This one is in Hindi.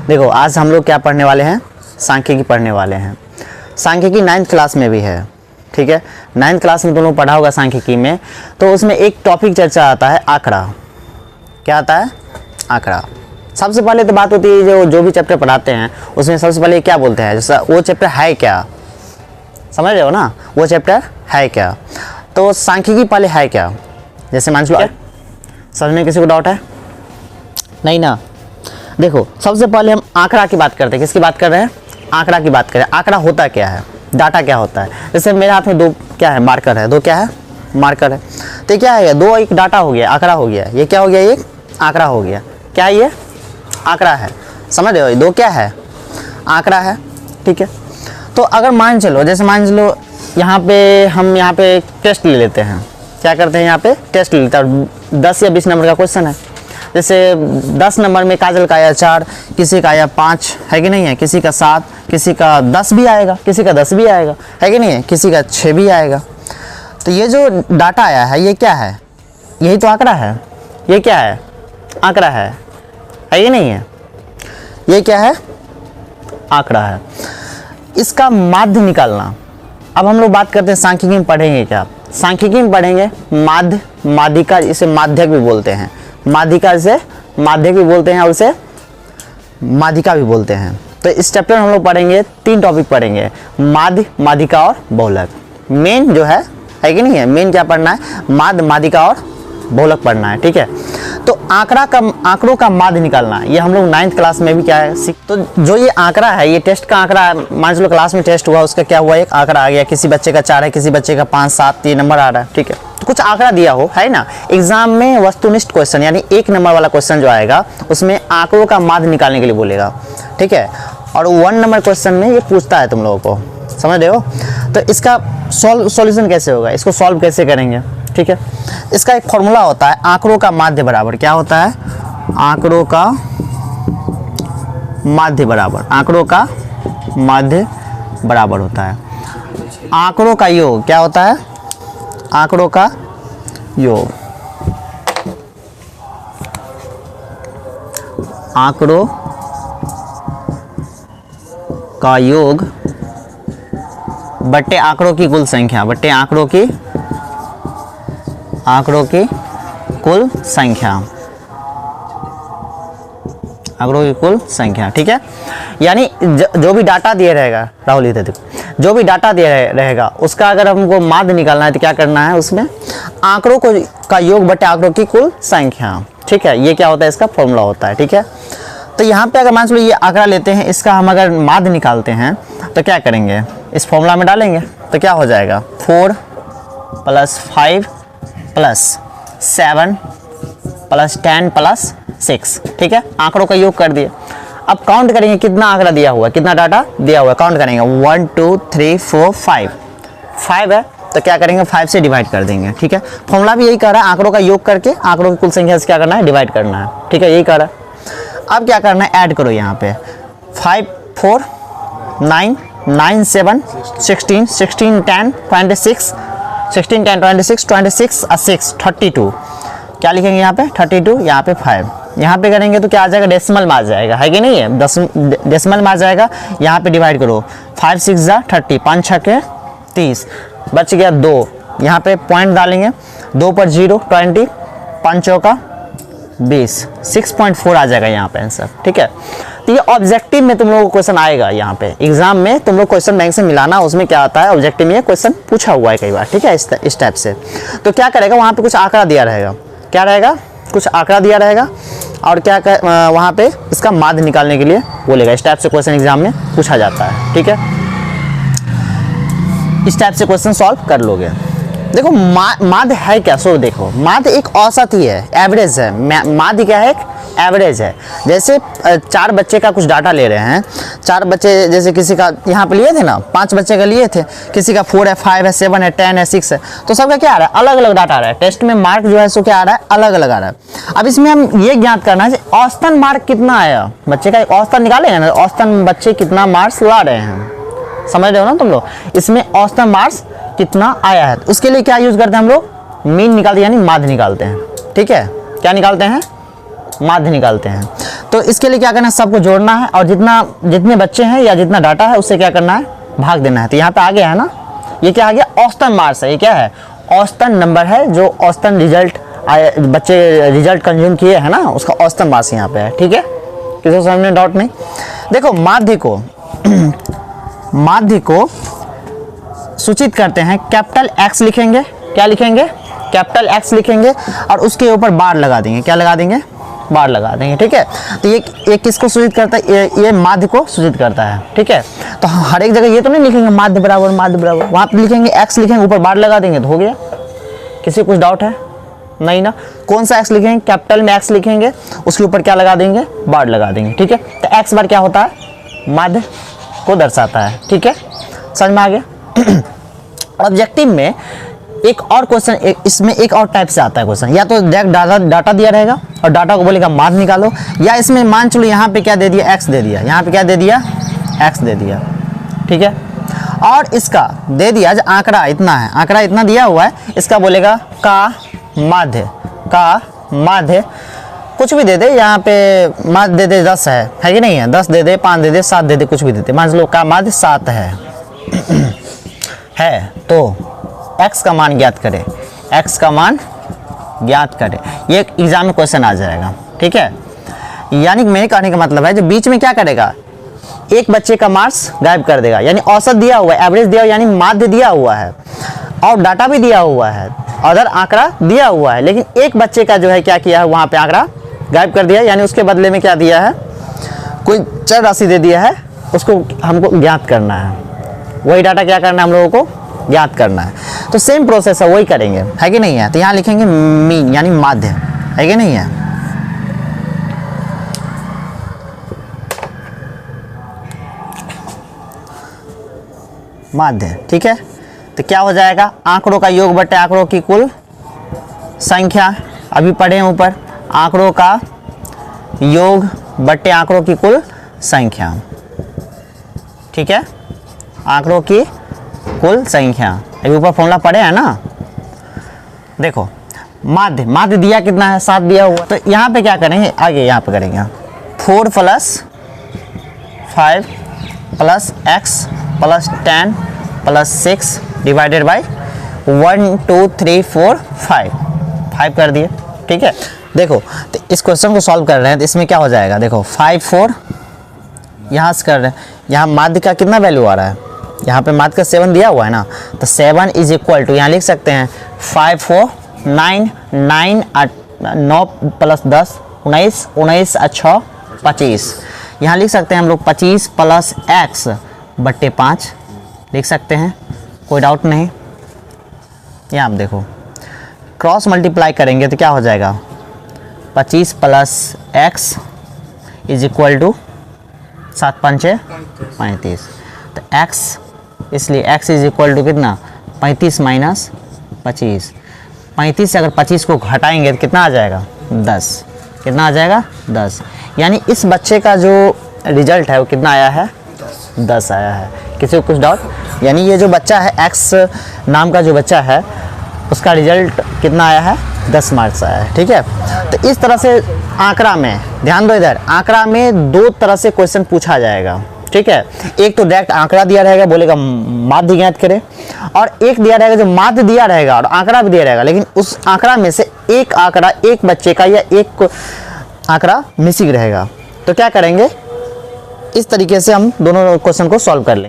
देखो आज हम लोग क्या पढ़ने वाले हैं, सांख्यिकी पढ़ने वाले हैं। सांख्यिकी 9th क्लास में भी है, ठीक है। 9th क्लास में तुम लोग पढ़ा होगा सांख्यिकी में, तो उसमें एक टॉपिक चर्चा आता है आंकड़ा। क्या आता है? आंकड़ा। सबसे पहले तो बात होती है जो भी चैप्टर पढ़ाते हैं उसमें सबसे पहले क्या बोलते हैं, जैसा वो चैप्टर है क्या, समझ रहे हो ना, वो चैप्टर है क्या। तो सांख्यिकी पहले है क्या, जैसे मान लो समझ में किसी को डाउट है? नहीं ना। देखो सबसे पहले हम आंकड़ा की बात करते हैं। किसकी बात कर रहे हैं? आंकड़ा की बात करें। आंकड़ा होता क्या है, डाटा क्या होता है। जैसे मेरे हाथ में दो क्या है, मार्कर है, दो क्या है, मार्कर है। तो ये क्या है, दो एक डाटा हो गया, आंकड़ा हो गया। ये क्या हो गया, एक आंकड़ा हो गया। क्या है ये? आंकड़ा है। समझ रहे हो, दो क्या है, आंकड़ा है, ठीक है। तो अगर मान चलो, जैसे मान चलो यहाँ पे हम यहाँ पे टेस्ट ले लेते हैं। क्या करते हैं, यहाँ पे टेस्ट ले लेते हैं। 10 या 20 नंबर का क्वेश्चन है। जैसे 10 नंबर में काजल का आया 4, किसी का आया 5, है कि नहीं है, किसी का 7, किसी का 10 भी आएगा, किसी का 10 भी आएगा, है कि नहीं है, किसी का 6 भी आएगा। तो ये जो डाटा आया है ये क्या है, यही तो आंकड़ा है। ये क्या है, आंकड़ा है कि नहीं है, ये क्या है, आंकड़ा है। इसका माध्य निकालना। अब हम लोग बात करते हैं सांख्यिकी में पढ़ेंगे क्या, सांख्यिकी में पढ़ेंगे माध्य, माध्यिका, इसे माध्यक भी बोलते हैं, माध्यिका से माध्यक भी बोलते हैं और उसे माध्यिका भी बोलते हैं। तो इस चैप्टर में हम लोग पढ़ेंगे 3 टॉपिक पढ़ेंगे, माध्य, माध्यिका और बहुलक। मेन जो है कि नहीं है, मेन क्या पढ़ना है, माध्य, माध्यिका और बहुलक पढ़ना है, ठीक है। तो आंकड़ों का माध्य निकालना, ये हम लोग 9th क्लास में भी क्या है तो जो ये आंकड़ा है, ये टेस्ट का आंकड़ा है। मान लो क्लास में टेस्ट हुआ, उसका क्या हुआ, एक आंकड़ा आ गया। किसी बच्चे का 4 है, किसी बच्चे का 5, 7 ये नंबर आ रहा है, ठीक है। तो कुछ आंकड़ा दिया हो, है ना। एग्जाम में वस्तुनिष्ठ क्वेश्चन यानी 1 नंबर वाला क्वेश्चन जो आएगा उसमें आंकड़ों का माध्य निकालने के लिए बोलेगा, ठीक है। और 1 नंबर क्वेश्चन में ये पूछता है तुम लोगों को, समझ रहे हो। तो इसका सॉल्यूशन कैसे होगा, इसको सॉल्व कैसे करेंगे, ठीक है। इसका एक फॉर्मूला होता है, आंकड़ों का माध्य बराबर क्या होता है, आंकड़ों का माध्य बराबर, आंकड़ों का माध्य बराबर होता है आंकड़ों का योग। क्या होता है, आंकड़ों का योग। आंकड़ों का योग बट्टे आंकड़ों की कुल संख्या, बट्टे आंकड़ों की कुल संख्या, आंकड़ों की कुल संख्या, ठीक है। यानी जो भी डाटा दिया रहेगा, राहुल इधर देखो, जो भी डाटा दिया रहेगा उसका अगर हमको माध्य निकालना है तो क्या करना है, उसमें आंकड़ों का योग बटे आंकड़ों की कुल संख्या, ठीक है। ये क्या होता है, इसका फॉर्मूला होता है, ठीक है। तो यहाँ पे अगर मान लो ये आंकड़ा लेते हैं, इसका हम अगर माध्य निकालते हैं तो क्या करेंगे, इस फॉर्मूला में डालेंगे तो क्या हो जाएगा, 4 + 5 + 7 + 10 + 6, ठीक है। आंकड़ों का योग कर दिए। अब काउंट करेंगे कितना आंकड़ा दिया हुआ है, कितना डाटा दिया हुआ है, काउंट करेंगे 1 2 3 4 5 है तो क्या करेंगे, 5 से डिवाइड कर देंगे, ठीक है। फॉर्मूला भी यही कह रहा है, आंकड़ों का योग करके आंकड़ों की कुल संख्या से क्या करना है, डिवाइड करना है, ठीक है, यही कह रहा है। अब क्या करना है, ऐड करो यहाँ पे 5 4 9 9 7 16 16 10 26 16 10 26 26 और 6 32। क्या लिखेंगे यहाँ पे 32, यहाँ पे 5, यहाँ पे करेंगे तो क्या आ जाएगा, डेसिमल में आ जाएगा, है कि नहीं है, डेसिमल में आ जाएगा। यहाँ पे डिवाइड करो 5 6 जा 30, 5 6 30, बच गया 2, यहाँ पे पॉइंट डालेंगे, 2 पर 0 20, 5 चौका 20, 6.4 आ जाएगा यहाँ पे आंसर, ठीक है। तो ये ऑब्जेक्टिव में तुम लोगों को क्वेश्चन आएगा, यहाँ पे एग्जाम में तुम लोग क्वेश्चन बैंक से मिलाना, उसमें क्या आता है, ऑब्जेक्टिव में ये क्वेश्चन पूछा हुआ है कई बार, ठीक है, इस टाइप से। तो क्या करेगा, वहाँ पे कुछ आंकड़ा दिया रहेगा, क्या रहेगा, कुछ आंकड़ा दिया रहेगा और क्या वहाँ पे इसका माध्य निकालने के लिए बोलेगा। इस टाइप से क्वेश्चन एग्जाम में पूछा जाता है, ठीक है। इस टाइप से क्वेश्चन सॉल्व कर लोगे। देखो माध्य है क्या, सो देखो माध्य एक औसत ही है, एवरेज है। माध्य क्या है, एक एवरेज है। जैसे 4 बच्चे का कुछ डाटा ले रहे हैं, 4 बच्चे, जैसे किसी का यहाँ पे लिए थे ना, 5 बच्चे का लिए थे, किसी का 4 है 5 है 7 है 10 है 6 है, तो सबका क्या आ रहा है, अलग अलग डाटा आ रहा है। टेस्ट में मार्क जो है सो क्या आ रहा है, अलग अलग आ रहा है। अब इसमें हम ये ज्ञात करना है औसतन मार्क कितना आया, बच्चे का औसतन निकालेंगे ना, औसतन बच्चे कितना मार्क्स ला रहे हैं, समझ रहे हो ना तुम लोग। इसमें औसतन मार्क्स कितना आया है, उसके लिए क्या यूज करते हैं हम लोग, मीन निकालते हैं, यानी माध्य निकालते हैं, ठीक है। क्या निकालते हैं, माध्य निकालते हैं। तो इसके लिए क्या करना है, सबको जोड़ना है और जितने बच्चे हैं या जितना डाटा है उससे क्या करना है, भाग देना है। तो यहाँ पे आ गया है ना, ये क्या आ गया, औसतन मार्क्स है। ये क्या है, औसतन नंबर है, जो औसतन रिजल्ट बच्चे रिजल्ट कंज्यूम किए हैं ना, उसका औसतन मार्क्स यहाँ पे है। ठीक है, किसी को समझ में डाउट नहीं। देखो माध्य को सूचित करते हैं, कैपिटल एक्स लिखेंगे, क्या लिखेंगे, कैपिटल एक्स लिखेंगे और उसके ऊपर बार लगा देंगे, क्या लगा देंगे, बार लगा देंगे। ठीक है, तो ये किसको सूचित करता है, ये माध्य को सूचित करता है। ठीक है, तो हर एक जगह ये तो नहीं लिखेंगे माध्य बराबर, वहाँ पे लिखेंगे एक्स लिखेंगे, ऊपर बार लगा देंगे तो हो गया। किसी को कुछ डाउट है, नहीं ना। कौन सा एक्स लिखेंगे, कैपिटल में एक्स लिखेंगे, उसके ऊपर क्या लगा देंगे, बार लगा देंगे। ठीक है, तो एक्स बार क्या होता है, माध्य को दर्शाता है। ठीक है, समझ में आ गया। ऑब्जेक्टिव में एक और क्वेश्चन, इसमें एक और टाइप से आता है क्वेश्चन, या तो डायरेक्ट डाटा दिया रहेगा और डाटा को बोलेगा माध्य निकालो, या इसमें मान चलो यहाँ पे क्या दे दिया, एक्स दे दिया, यहाँ पे क्या दे दिया, एक्स दे दिया। ठीक है, और इसका दे दिया जो आंकड़ा इतना है, आंकड़ा इतना दिया हुआ है, इसका बोलेगा का माध्य कुछ भी दे दे, यहाँ पे माध्य दे दे 10 है कि नहीं है, 10 दे दे, 5 दे दे, 7 दे दे, कुछ भी दे दे, मान लो का माध्य 7 है तो x का मान ज्ञात करें, x का मान ज्ञात करें। ये एक एग्जाम में क्वेश्चन आ जाएगा। ठीक है, यानी मेरे कहने का मतलब है जो बीच में क्या करेगा, एक बच्चे का मार्क्स गायब कर देगा, यानी औसत दिया हुआ है, एवरेज दिया हुआ, यानी माध्य दिया हुआ है और डाटा भी दिया हुआ है, अदर आंकड़ा दिया हुआ है, लेकिन एक बच्चे का जो है क्या किया है, वहाँ पे आंकड़ा गायब कर दिया, यानी उसके बदले में क्या दिया है, कोई चर राशि दे दिया है, उसको हमको ज्ञात करना है। वही डाटा क्या करना है, हम लोगों को ज्ञात करना है। तो सेम प्रोसेस है, वही करेंगे, है कि नहीं है। तो यहाँ लिखेंगे मीन यानी माध्य, है कि नहीं है। माध्य, ठीक है। तो क्या हो जाएगा, आंकड़ों का योग बटे आंकड़ों की कुल संख्या, अभी पढ़े हैं ऊपर, आंकड़ों का योग बटे आंकड़ों की कुल संख्या। ठीक है, आंकड़ों की कुल संख्या, अभी ऊपर फॉर्मूला पढ़े हैं ना। देखो माध्य दिया कितना है, 7 दिया हुआ, तो यहाँ पे क्या करेंगे, आगे यहाँ पे करेंगे 4 + 5 + x + 10 + 6 डिवाइडेड बाई 1 2 3 4 5 कर दिए। ठीक है, देखो तो इस क्वेश्चन को सॉल्व कर रहे हैं, तो इसमें क्या हो जाएगा, देखो 5 4 यहाँ से कर रहे हैं, यहाँ माध्य का कितना वैल्यू आ रहा है, यहाँ पे माध्य का 7 दिया हुआ है ना, तो 7 = यहाँ लिख सकते हैं 5 4 9 9 9 + 10 19 19 6 25, यहाँ लिख सकते हैं हम लोग 25 + x बट्टे 5 लिख सकते हैं, कोई डाउट नहीं। यहाँ आप देखो क्रॉस मल्टीप्लाई करेंगे तो क्या हो जाएगा, 25 + x = 7 5 35, तो x, इसलिए x = कितना, 35 - 25, 35 से अगर 25 को घटाएंगे तो कितना आ जाएगा, 10, कितना आ जाएगा, 10। यानी इस बच्चे का जो रिजल्ट है वो कितना आया है, 10 आया है। किसी को कुछ डाउट, यानी ये जो बच्चा है x नाम का जो बच्चा है उसका रिजल्ट कितना आया है, 10 मार्क्स आया है। ठीक है, तो इस तरह से आंकड़ा में, ध्यान दो इधर, आंकड़ा में 2 तरह से क्वेश्चन पूछा जाएगा। ठीक है, एक तो डायरेक्ट आंकड़ा दिया रहेगा, बोलेगा माध्य ज्ञात करें, और एक दिया रहेगा जो माध्य दिया रहेगा और आंकड़ा भी दिया रहेगा, लेकिन उस आंकड़ा में से एक आंकड़ा एक बच्चे का या एक आंकड़ा मिसिंग रहेगा। तो क्या करेंगे, इस तरीके से हम दोनों क्वेश्चन को सॉल्व कर लेंगे।